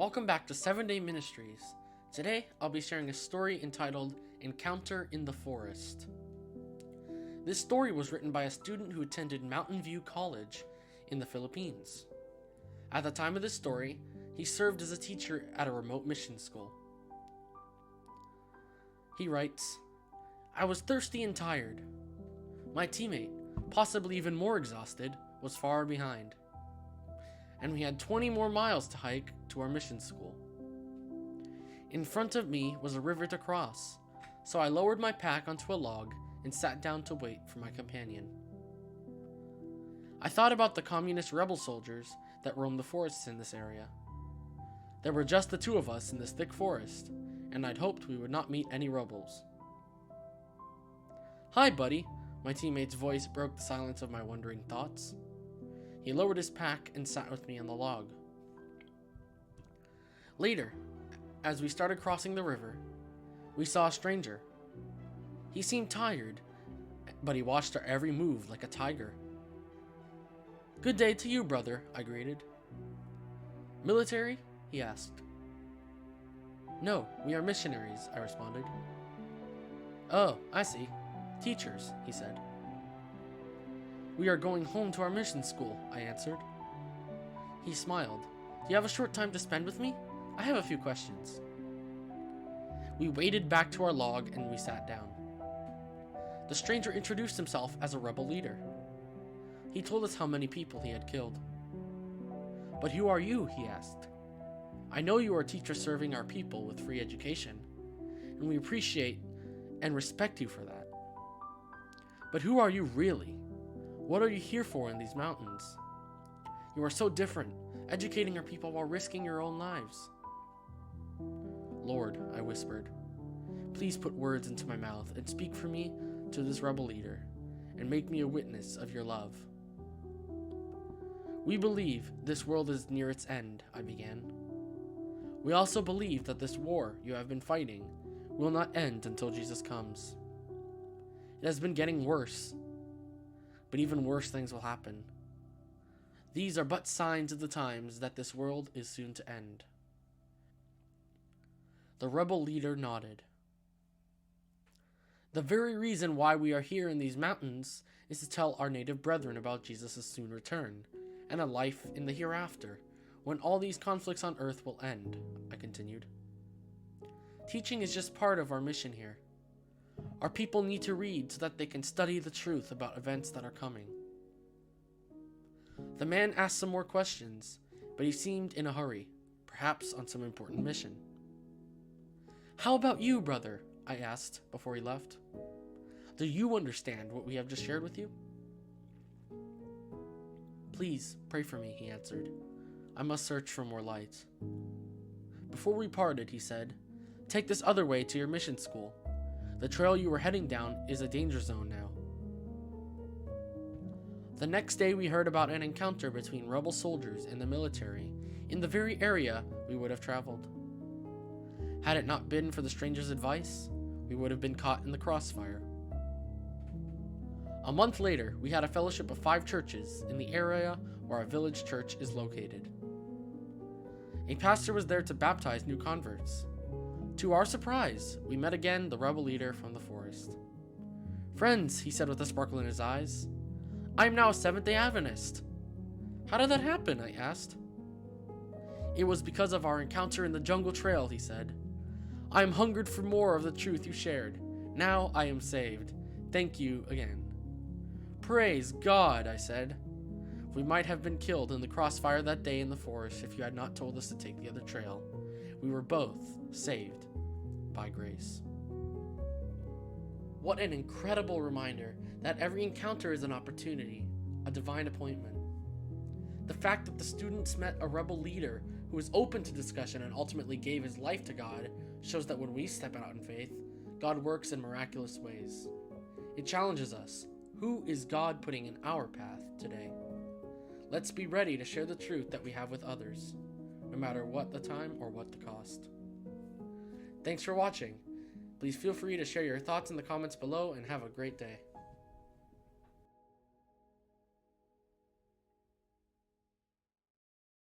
Welcome back to 7-Day Ministries. Today, I'll be sharing a story entitled Encounter in the Forest. This story was written by a student who attended Mountain View College in the Philippines. At the time of this story, he served as a teacher at a remote mission school. He writes, "I was thirsty and tired. My teammate, possibly even more exhausted, was far behind. And we had 20 more miles to hike to our mission school. In front of me was a river to cross, so I lowered my pack onto a log and sat down to wait for my companion. I thought about the communist rebel soldiers that roamed the forests in this area. There were just the two of us in this thick forest, and I'd hoped we would not meet any rebels. Hi, buddy," my teammate's voice broke the silence of my wondering thoughts. He lowered his pack and sat with me on the log. Later, as we started crossing the river, we saw a stranger. He seemed tired, but he watched our every move like a tiger. "Good day to you, brother," I greeted. "Military?" he asked. "No, we are missionaries," I responded. "Oh, I see. Teachers," he said. "We are going home to our mission school," I answered. He smiled. "Do you have a short time to spend with me? I have a few questions." We waded back to our log and we sat down. The stranger introduced himself as a rebel leader. He told us how many people he had killed. "But who are you?" he asked. "I know you are a teacher serving our people with free education, and we appreciate and respect you for that. But who are you really? What are you here for in these mountains? You are so different, educating our people while risking your own lives." "Lord," I whispered, "please put words into my mouth and speak for me to this rebel leader, and make me a witness of your love." "We believe this world is near its end," I began. "We also believe that this war you have been fighting will not end until Jesus comes. It has been getting worse, but even worse things will happen. These are but signs of the times that this world is soon to end." The rebel leader nodded. "The very reason why we are here in these mountains is to tell our native brethren about Jesus' soon return and a life in the hereafter, when all these conflicts on earth will end," I continued. "Teaching is just part of our mission here. Our people need to read so that they can study the truth about events that are coming." The man asked some more questions, but he seemed in a hurry, perhaps on some important mission. "How about you, brother?" I asked before he left. "Do you understand what we have just shared with you?" "Please pray for me," he answered. "I must search for more light." Before we parted, he said, "Take this other way to your mission school. The trail you were heading down is a danger zone now." The next day we heard about an encounter between rebel soldiers and the military in the very area we would have traveled. Had it not been for the stranger's advice, we would have been caught in the crossfire. A month later, we had a fellowship of 5 churches in the area where our village church is located. A pastor was there to baptize new converts. To our surprise, we met again the rebel leader from the forest. "Friends," he said with a sparkle in his eyes, "I am now a Seventh-day Adventist." "How did that happen?" I asked. "It was because of our encounter in the jungle trail," he said. "I am hungered for more of the truth you shared. Now I am saved. Thank you again." "Praise God," I said. "We might have been killed in the crossfire that day in the forest if you had not told us to take the other trail. We were both saved by grace." What an incredible reminder that every encounter is an opportunity, a divine appointment. The fact that the students met a rebel leader who was open to discussion and ultimately gave his life to God shows that when we step out in faith, God works in miraculous ways. It challenges us. Who is God putting in our path today? Let's be ready to share the truth that we have with others, no matter what the time or what the cost. Thanks for watching. Please feel free to share your thoughts in the comments below and have a great day.